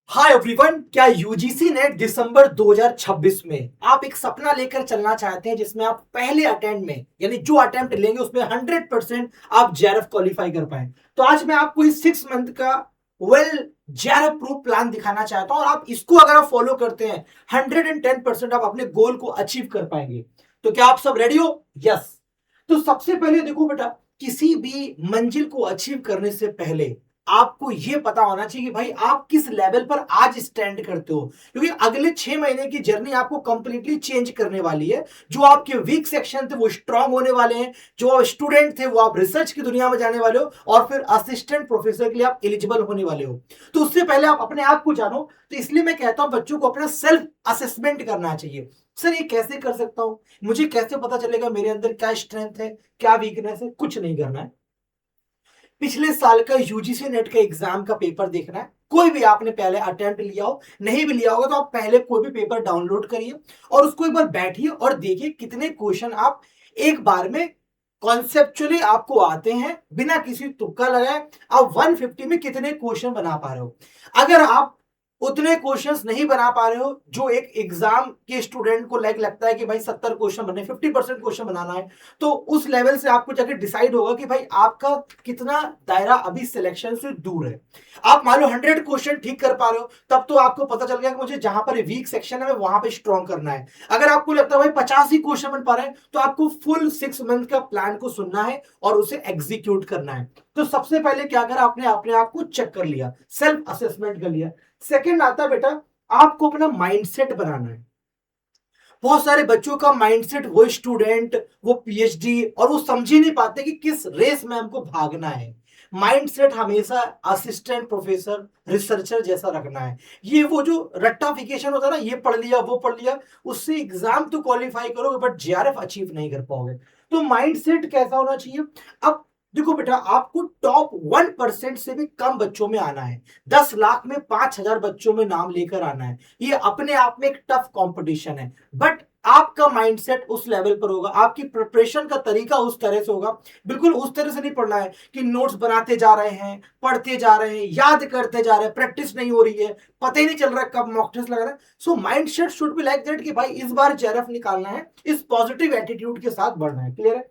Hi everyone, क्या UGC net दिसंबर 2026 में आप एक सपना लेकर चलना चाहते हैं जिसमें आप पहले अटेम्प्ट में यानी जो अटेम्प्ट लेंगे उसमें 100% आप जेआरएफ क्वालिफाई कर पाए। तो आज मैं आपको इस 6 मंथ का वेल जेआरएफ प्रूफ प्लान दिखाना चाहता हूं और आप इसको अगर आप फॉलो करते हैं 110% आप अपने गोल को अचीव कर पाएंगे। तो क्या आप सब रेडी हो? यस। तो सबसे पहले देखो बेटा, किसी भी मंजिल को अचीव करने से पहले आपको यह पता होना चाहिए कि भाई आप किस लेवल पर आज स्टैंड करते हो, क्योंकि अगले 6 महीने की जर्नी आपको कंप्लीटली चेंज करने वाली है। जो आपके वीक सेक्शन थे वो स्ट्रांग होने वाले हैं, जो स्टूडेंट थे वो आप रिसर्च की दुनिया में जाने वाले हो और फिर असिस्टेंट प्रोफेसर के लिए आप एलिजिबल होने वाले हो। तो उससे पहले आप अपने आप को जानो। तो इसलिए मैं कहता हूं बच्चों को अपना सेल्फ असेसमेंट करना चाहिए। सर ये कैसे कर सकता हूं, मुझे कैसे पता चलेगा मेरे अंदर क्या स्ट्रेंथ है क्या वीकनेस है? कुछ नहीं करना है, पिछले साल का यूजीसी नेट का एग्जाम का पेपर देखना है। कोई भी आपने पहले अटेम्प्ट लिया हो, नहीं भी लिया होगा तो आप पहले कोई भी पेपर डाउनलोड करिए और उसको एक बार बैठिए और देखिए कितने क्वेश्चन आप एक बार में कॉन्सेप्चुअली आपको आते हैं बिना किसी तुक्का लगाए। आप 150 में कितने क्वेश्चन बना पा रहे हो? अगर आप उतने क्वेश्चंस नहीं बना पा रहे हो जो एक एग्जाम के स्टूडेंट को लगता है कि भाई 70 क्वेश्चन बनने 50% क्वेश्चन बनाना है, तो उस लेवल से आपको जाके डिसाइड होगा कि भाई आपका कितना दायरा अभी सिलेक्शन से दूर है। आप मान लो 100 क्वेश्चन ठीक कर पा रहे हो तब तो आपको पता चल गया कि मुझे जहां पर वीक सेक्शन है वहां पे स्ट्रॉन्ग करना है। अगर आपको लगता है भाई 50 ही क्वेश्चन बन पा रहे हैं तो आपको फुल 6 मंथ का प्लान को सुनना है और उसे एग्जीक्यूट करना है। तो सबसे पहले क्या करा, आपने अपने आप को चेक कर लिया, सेल्फ असेसमेंट कर लिया। सेकंड आता बेटा, आपको अपना माइंडसेट बनाना है। बहुत सारे बच्चों का माइंडसेट, वो स्टूडेंट, वो पीएचडी, और वो समझ ही नहीं पाते कि किस रेस में हमको भागना है। माइंडसेट हमेशा असिस्टेंट प्रोफेसर रिसर्चर जैसा रखना है। ये वो जो रट्टाफिकेशन होता है ना, ये पढ़ लिया वो पढ़ लिया, उससे एग्जाम तो क्वालिफाई करोगे बट जेआरएफ अचीव नहीं कर पाओगे। तो माइंडसेट कैसा होना चाहिए? अब देखो बेटा, आपको टॉप 1% से भी कम बच्चों में आना है। 10 लाख में 5,000 बच्चों में नाम लेकर आना है। ये अपने आप में एक टफ कंपटीशन है, बट आपका माइंडसेट उस लेवल पर होगा, आपकी प्रिपरेशन का तरीका उस तरह से होगा। बिल्कुल उस तरह से नहीं पढ़ना है कि नोट्स बनाते जा रहे हैं, पढ़ते जा रहे हैं, याद करते जा रहे हैं, प्रैक्टिस नहीं हो रही है, पता ही नहीं चल रहा कब मॉक टेस्ट लगा रहा है। So mindset should be like that कि भाई इस बार जेआरएफ निकालना है, इस पॉजिटिव एटीट्यूड के साथ बढ़ना है। क्लियर है?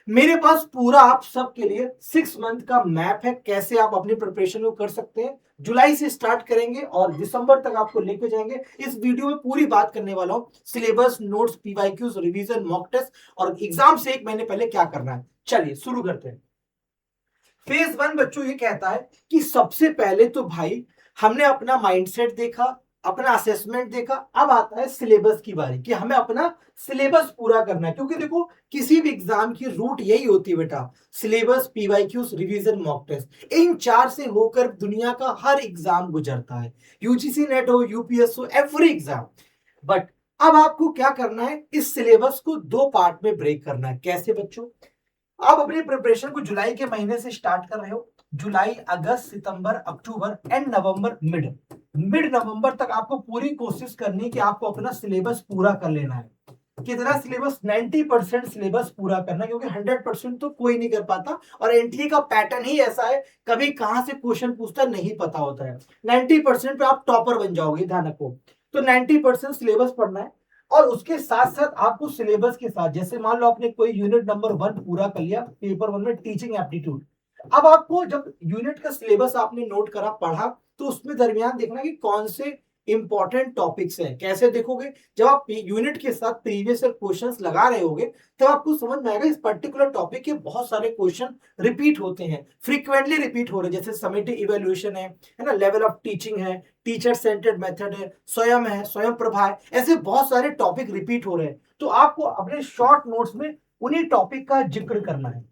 मेरे पास पूरा आप सबके लिए 6 मंथ का मैप है, कैसे आप अपनी प्रिपरेशन को कर सकते हैं। जुलाई से स्टार्ट करेंगे और दिसंबर तक आपको लेके जाएंगे। इस वीडियो में पूरी बात करने वाला हूं, syllabus, notes, PYQs, revision, mock test और एग्जाम से 1 महीने पहले क्या करना है। चलिए शुरू करते हैं। फेज 1 बच्चों ये कहता है कि सबसे पहले तो भाई हमने अपना माइंडसेट देखा, अपना असेसमेंट देखा, अब आता है सिलेबस की बारी कि हमें अपना सिलेबस पूरा करना है। क्योंकि देखो किसी भी एग्जाम की रूट यही होती है बेटा, syllabus, PYQs, revision, mock test, इन 4 से होकर दुनिया का हर एग्जाम गुजरता है। यूजीसी नेट हो, यूपीएस हो, एवरी एग्जाम। बट अब आपको क्या करना है, इस सिलेबस को 2 पार्ट में ब्रेक करना है। कैसे बच्चों? आप अपनी प्रिपरेशन को जुलाई के महीने से स्टार्ट कर रहे हो। जुलाई, अगस्त, सितंबर, अक्टूबर एंड नवंबर, मिड मिड नवंबर तक आपको पूरी कोशिश करनी है कि आपको अपना सिलेबस पूरा कर लेना है। कितना सिलेबस? 90% सिलेबस पूरा करना है, क्योंकि 100% तो कोई नहीं कर पाता और एनटीए का पैटर्न ही ऐसा है, कभी कहां से क्वेश्चन पूछता नहीं पता होता है। 90% पे आप टॉपर बन जाओगे, ध्यान रखो। तो 90% सिलेबस पढ़ना है और उसके साथ साथ आपको सिलेबस के साथ, जैसे मान लो आपने कोई यूनिट नंबर 1 पूरा कर लिया, पेपर 1 में टीचिंग एप्टीट्यूड। अब आपको जब यूनिट का सिलेबस आपने नोट करा, पढ़ा, तो उसमें दरमियान देखना कि कौन से इंपॉर्टेंट टॉपिक्स हैं। कैसे देखोगे? जब आप यूनिट के साथ प्रीवियस ईयर क्वेश्चंस लगा रहे होगे तब आपको समझ में आएगा इस पर्टिकुलर टॉपिक के बहुत सारे क्वेश्चन रिपीट होते हैं, फ्रीक्वेंटली रिपीट हो रहे हैं। जैसे समेटिव इवैल्यूएशन है ना, लेवल ऑफ टीचिंग है, टीचर सेंटर्ड मेथड है, स्वयं प्रभा है, ऐसे बहुत सारे टॉपिक रिपीट हो रहे हैं। तो आपको अपने शॉर्ट नोट्स में उन्हीं टॉपिक का जिक्र करना है।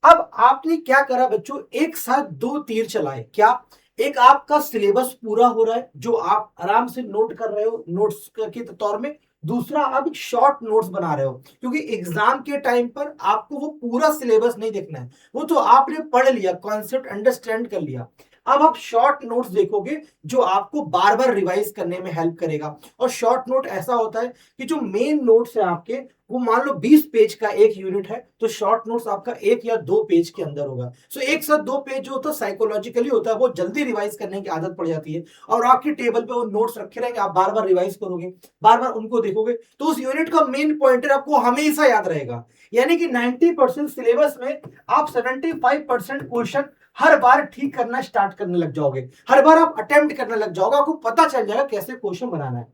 अब आपने क्या करा बच्चों, एक साथ 2 तीर चलाए। क्या? एक आपका सिलेबस पूरा हो रहा है जो आप आराम से नोट कर रहे हो नोट्स के तौर में। दूसरा, आप एक शॉर्ट नोट्स बना रहे हो, क्योंकि एग्जाम के टाइम पर आपको वो पूरा सिलेबस नहीं देखना है, वो तो आपने पढ़ लिया, कॉन्सेप्ट अंडरस्टैंड कर लिया। अब आप शॉर्ट नोट्स देखोगे जो आपको बार बार रिवाइज करने में हेल्प करेगा। और शॉर्ट नोट ऐसा होता है कि जो मेन नोट्स है आपके वो मान लो 20 पेज का एक यूनिट है, तो शॉर्ट नोट्स आपका 1 या 2 पेज के अंदर होगा। सो एक साथ 2 पेज जो होता है साइकोलॉजिकली होता है, वो जल्दी रिवाइज करने की आदत पड़ जाती है और आपकी टेबल पे वो नोट्स रखे रहेंगे, आप बार बार रिवाइज करोगे, बार बार उनको देखोगे, तो उस यूनिट का मेन पॉइंटर आपको हमेशा याद रहेगा। यानी कि 90% सिलेबस में आप 75% क्वेश्चन हर बार ठीक करना स्टार्ट करने लग जाओगे, हर बार आप अटेम्प्ट करने लग जाओगे, आपको पता चल जाएगा कैसे क्वेश्चन बनाना है।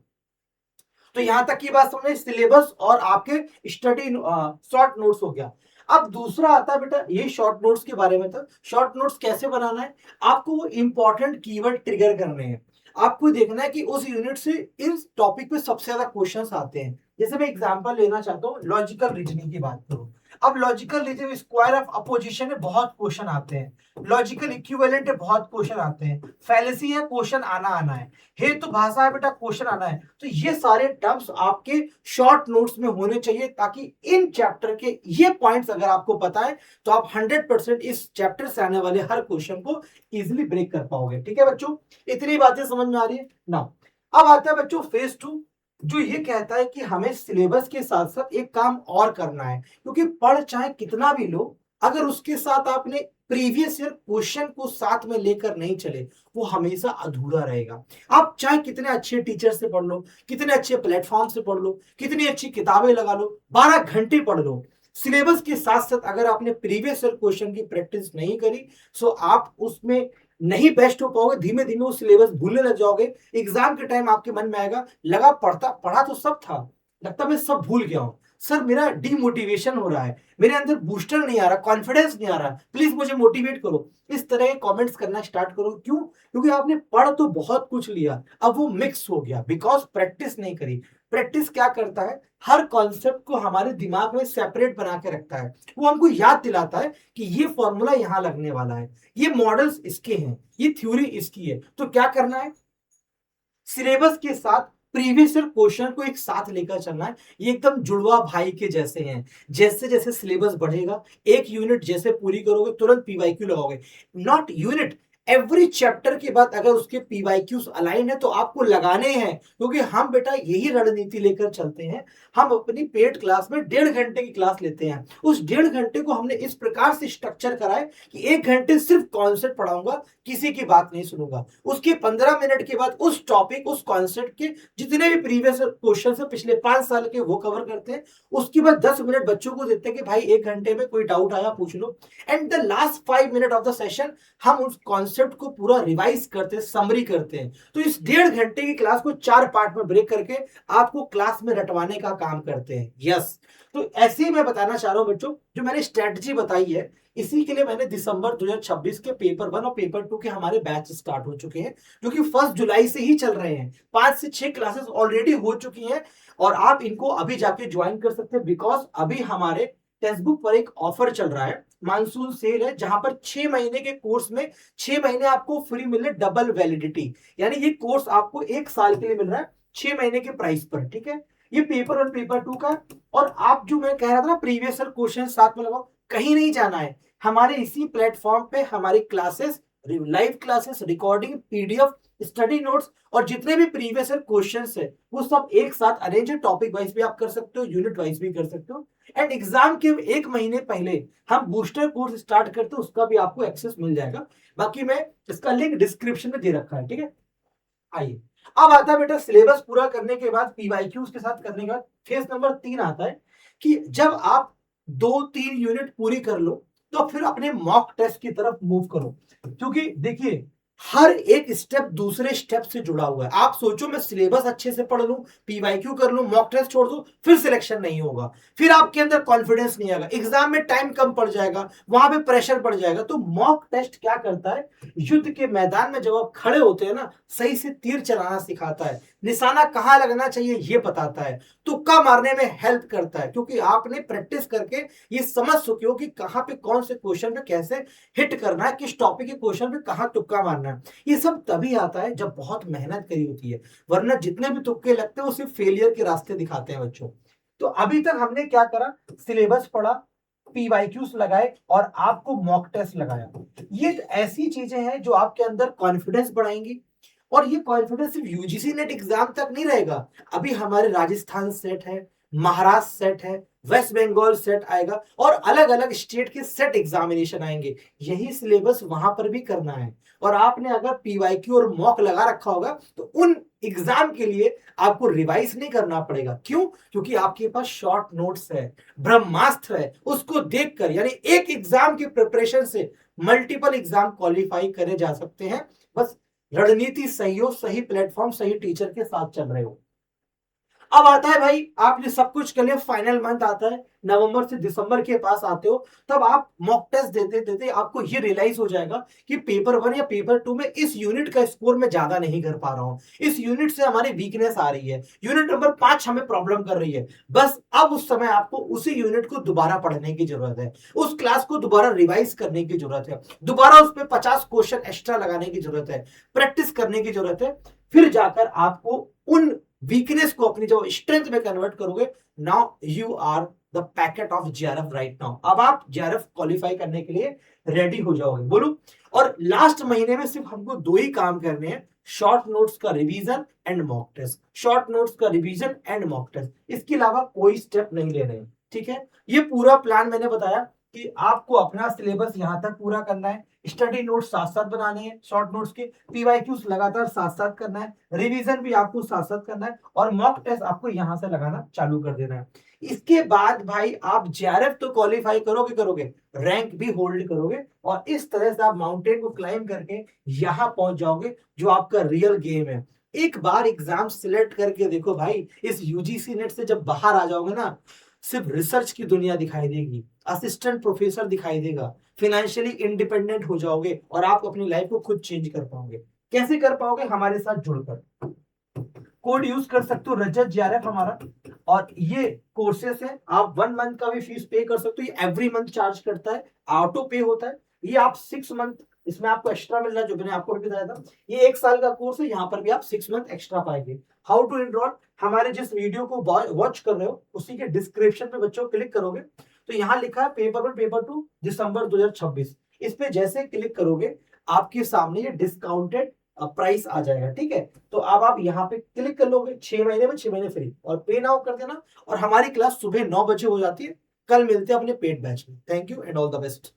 तो यहां तक की बात समझे, सिलेबस और आपके स्टडी शॉर्ट नोट्स हो गया। अब दूसरा आता है बेटा ये शॉर्ट नोट्स के बारे में। था शॉर्ट नोट्स कैसे बनाना है, आपको वो इंपॉर्टेंट कीवर्ड ट्रिगर करने हैं। आपको देखना है कि उस यूनिट से इस टॉपिक पे सबसे ज्यादा क्वेश्चंस आते हैं। जैसे मैं एग्जांपल लेना चाहता हूँ, लॉजिकल रीजनिंग की बात करूं। अब logical reasoning, square of opposition में बहुत क्वेश्चन आते हैं, लॉजिकल इक्विवेलेंट है बहुत क्वेश्चन आते हैं, फैलेसी है क्वेश्चन आना आना है, हेतु भाषा है बेटा क्वेश्चन आना है। तो ये सारे टर्म्स आपके शॉर्ट नोट्स में होने चाहिए, ताकि इन चैप्टर के ये पॉइंट्स अगर आपको पता है तो आप 100% इस चैप्टर से आने वाले हर क्वेश्चन को इजीली ब्रेक कर पाओगे। ठीक है बच्चों, इतनी बातें समझ में आ रही है ना। अब आता है बच्चों फेज 2, जो ये कहता है कि हमें सिलेबस के साथ साथ एक काम और करना है, क्योंकि पढ़ चाहे कितना भी लो, अगर उसके साथ आपने प्रीवियस ईयर क्वेश्चन को साथ में लेकर नहीं चले, वो हमेशा अधूरा रहेगा। आप चाहे कितने अच्छे टीचर से पढ़ लो, कितने अच्छे प्लेटफॉर्म से पढ़ लो, कितनी अच्छी किताबें लगा लो, 12 घंटे पढ़ लो, सिलेबस के साथ साथ अगर आपने प्रीवियस ईयर क्वेश्चन की प्रैक्टिस नहीं करी, सो आप उसमें नहीं बेस्ट हो पाओगे, धीमे धीमे वो सिलेबस भूलने लग जाओगे। एग्जाम के टाइम आपके मन में आएगा, लगा पढ़ा तो सब था, लगता मैं सब भूल गया हूं, सर मेरा डिमोटिवेशन हो रहा है, मेरे अंदर बूस्टर नहीं आ रहा, कॉन्फिडेंस नहीं आ रहा, प्लीज मुझे मोटिवेट करो। इस तरह के कमेंट्स करना स्टार्ट करो। क्यों? क्योंकि आपने पढ़ तो बहुत कुछ लिया, अब वो मिक्स हो गया, बिकॉज प्रैक्टिस नहीं करी। प्रैक्टिस क्या करता है, हर कॉन्सेप्ट को हमारे दिमाग में सेपरेट बना के रखता है, वो हमको याद दिलाता है कि ये फॉर्मूला यहां लगने वाला है, ये मॉडल्स इसके हैं, ये थ्योरी इसकी है। तो क्या करना है, सिलेबस के साथ प्रीवियस ईयर क्वेश्चन को एक साथ लेकर चलना है। ये एकदम जुड़वा भाई के जैसे हैं, जैसे जैसे सिलेबस बढ़ेगा, एक यूनिट जैसे पूरी करोगे तुरंत पीवाईक्यू लगाओगे, नॉट यूनिट, एवरी चैप्टर के बाद अगर उसके पीवाईक्यूज अलाइन है तो आपको लगाने हैं। क्योंकि हम बेटा यही रणनीति लेकर चलते हैं, हम अपनी पेड क्लास में 1.5 घंटे की क्लास लेते हैं, उस 1.5 घंटे को हमने इस प्रकार से स्ट्रक्चर करा है कि 1 घंटे सिर्फ कॉन्सेप्ट पढ़ाऊंगा, किसी की बात नहीं सुनूंगा, उसके 15 मिनट के बाद उस टॉपिक उस कॉन्सेप्ट के जितने भी प्रीवियस क्वेश्चन है पिछले 5 साल के वो कवर करते हैं। उसके बाद 10 मिनट बच्चों को देते हैं कि भाई 1 घंटे में कोई डाउट आया पूछ लो, and the last 5 minute of the session हम उस कॉन्सेप्ट को पूरा रिवाइज करते हैं, समरी करते हैं। तो इस 1.5 घंटे की क्लास को 4 पार्ट में ब्रेक करके आपको क्लास में रटवाने का काम करते हैं। यस, तो ऐसे ही मैं बताना चाह रहा हूं बच्चों, जो मैंने स्ट्रेटजी बताई है, इसी के लिए मैंने दिसंबर 2026 के पेपर 1 और पेपर 2 के हमारे बैच स्टार्ट हो चुके हैं, जो कि 1 जुलाई से ही चल रहे हैं। 5 से 6 क्लासेस ऑलरेडी हो चुकी हैं और आप इनको अभी जाके ज्वाइन कर सकते हैं, बिकॉज अभी हमारे टेक्स्ट बुक पर एक ऑफर चल रहा है, मानसून सेल है, जहां पर 6 महीने के कोर्स में 6 महीने आपको फ्री मिल रहे, डबल वैलिडिटी, यानी ये कोर्स आपको 1 साल के लिए मिल रहा है 6 महीने के प्राइस पर। ठीक है, ये पेपर 1 पेपर 2 का। और आप जो मैं कह रहा था ना प्रीवियस ईयर क्वेश्चन साथ में लगाओ, कहीं नहीं जाना है, हमारे इसी प्लेटफॉर्म पे हमारी classes, live classes, recording, PDF, study notes और जितने भी प्रीवियस ईयर क्वेश्चंस है वो सब एक साथ अरेंज है। टॉपिक वाइज भी आप कर सकते हो, यूनिट वाइज भी कर सकते हो, एंड एग्जाम के 1 महीने पहले हम बूस्टर कोर्स स्टार्ट करते हैं, उसका भी आपको एक्सेस मिल जाएगा। बाकी मैं इसका लिंक डिस्क्रिप्शन में दे रखा है। ठीक है, आइए अब आता है बेटा सिलेबस पूरा करने के बाद, पीवाईक्यूज के साथ करने के बाद फेज नंबर 3 आता है कि जब आप 2-3 यूनिट पूरी कर लो तो फिर अपने मॉक टेस्ट की तरफ मूव करो। क्योंकि देखिए हर एक स्टेप दूसरे स्टेप से जुड़ा हुआ है। आप सोचो मैं सिलेबस अच्छे से पढ़ लूं, पीवाईक्यू कर लूं, मॉक टेस्ट छोड़ दूं, फिर सिलेक्शन नहीं होगा, फिर आपके अंदर कॉन्फिडेंस नहीं आएगा, एग्जाम में टाइम कम पड़ जाएगा, वहां पे प्रेशर बढ़ जाएगा। तो मॉक टेस्ट क्या करता है, युद्ध के मैदान में जब आप खड़े होते हैं ना, सही से तीर चलाना सिखाता है, निशाना कहां लगना चाहिए ये बताता है, तुक्का मारने में हेल्प करता है, क्योंकि आपने प्रैक्टिस करके ये समझ चुके हो कि कहां पे कौन से क्वेश्चन पे कैसे हिट करना है, किस टॉपिक के क्वेश्चन पे कहां तुक्का मारना है। ये सब तभी आता है जब बहुत मेहनत करी होती है, वरना जितने भी तुक्के लगते हैं वो सिर्फ फेलियर के रास्ते दिखाते हैं बच्चों। तो अभी तक हमने क्या करा, सिलेबस पढ़ा, पीवाईक्यूज लगाए और आपको मॉक टेस्ट लगाया। ये ऐसी चीजें हैं जो आपके अंदर कॉन्फिडेंस बढ़ाएंगी, और ये कॉन्फिडेंस सिर्फ यूजीसी नेट एग्जाम तक नहीं रहेगा, अभी हमारे राजस्थान सेट है, महाराष्ट्र सेट है, वेस्ट बंगाल सेट आएगा और अलग अलग स्टेट के सेट एग्जामिनेशन आएंगे। यही सिलेबस वहां पर भी करना है। और आपने अगर पीवाईक्यू और मॉक लगा रखा होगा तो उन एग्जाम के लिए आपको रिवाइज नहीं करना पड़ेगा। क्यों? क्योंकि आपके पास शॉर्ट नोट्स है, ब्रह्मास्त्र है, उसको देखकर यानी एक एग्जाम की प्रिपरेशन से मल्टीपल एग्जाम क्वालिफाई करे जा सकते हैं। बस रणनीति सही हो, सही प्लेटफॉर्म, सही टीचर के साथ चल रहे हो। अब आता है भाई, आपने सब कुछ कर लिया, फाइनल मंथ आता है, नवंबर से दिसंबर के पास आते हो, तब आप मॉक टेस्ट देते देते आपको ये रियलाइज हो जाएगा कि पेपर 1 या पेपर 2 में इस यूनिट का स्कोर मैं ज्यादा नहीं कर पा रहा हूं, इस यूनिट से हमारी वीकनेस आ रही है, यूनिट नंबर 5 हमें प्रॉब्लम कर रही है। बस अब उस समय आपको उसी यूनिट को दोबारा पढ़ने की जरूरत है, उस क्लास को दोबारा रिवाइज करने की जरूरत है, दोबारा उस पर 50 क्वेश्चन एक्स्ट्रा लगाने की जरूरत है, प्रैक्टिस करने की जरूरत है। फिर जाकर आपको उन वीकनेस को अपनी जब स्ट्रेंथ में कन्वर्ट करोगे, now you are the packet of JRF right now. अब आप जेआरएफ क्वालिफाई करने के लिए रेडी हो जाओगे, बोलो। और लास्ट महीने में सिर्फ हमको 2 ही काम करने हैं, शॉर्ट नोट्स का revision and mock test, short notes का रिवीजन एंड मॉक टेस्ट, इसके अलावा कोई स्टेप नहीं ले रहे हैं। ठीक है, ये पूरा प्लान मैंने बताया कि आपको अपना सिलेबस यहां तक पूरा करना है, स्टडी नोट्स साथ साथ बनाने हैं, शॉर्ट नोट्स के पीवाईक्यूज लगातार साथ साथ करना है, रिवीजन भी आपको साथ साथ करना है, और मॉक टेस्ट आपको यहां से लगाना चालू कर देना है। इसके बाद भाई आप जेआरएफ तो क्वालिफाई करोगे, रैंक भी होल्ड करोगे, और इस तरह से आप माउंटेन को क्लाइम करके यहां पहुंच जाओगे जो आपका रियल गेम है। एक बार एग्जाम सिलेक्ट करके देखो भाई, इस यूजीसी नेट से जब बाहर आ जाओगे ना, सिर्फ रिसर्च की दुनिया दिखाई देगी, असिस्टेंट प्रोफेसर दिखाई देगा, फाइनेंशियली इंडिपेंडेंट हो जाओगे और आप अपनी लाइफ को खुद चेंज कर पाओगे। कैसे कर पाओगे? हमारे साथ जुड़कर कोड यूज कर सकते हो, रजत जेआरएफ हमारा, और ये कोर्सेस है, आप 1 मंथ का भी फीस पे कर सकते हो, ये एवरी मंथ चार्ज करता है, ऑटो पे होता है। ये आप 6 मंथ, इसमें आपको एक्स्ट्रा मिल रहा है जो मैंने आपको भी बताया था, ये 1 साल का कोर्स है, यहाँ पर भी आप 6 मंथ एक्स्ट्रा पाएंगे। How to enroll? हमारे जिस वीडियो को वॉच कर रहे हो उसी के डिस्क्रिप्शन में बच्चों क्लिक करोगे तो यहाँ लिखा है पेपर 1 पेपर 2 दिसंबर 2026, इस पे जैसे क्लिक करोगे आपके सामने ये डिस्काउंटेड प्राइस आ जाएगा। ठीक है, तो अब आप यहाँ पे क्लिक कर लोगे, 6 महीने में 6 महीने फ्री, और पे नाउ कर देना। और हमारी क्लास सुबह 9 बजे हो जाती है। कल मिलते हैं अपने पेड बैच में। Thank you and all the best.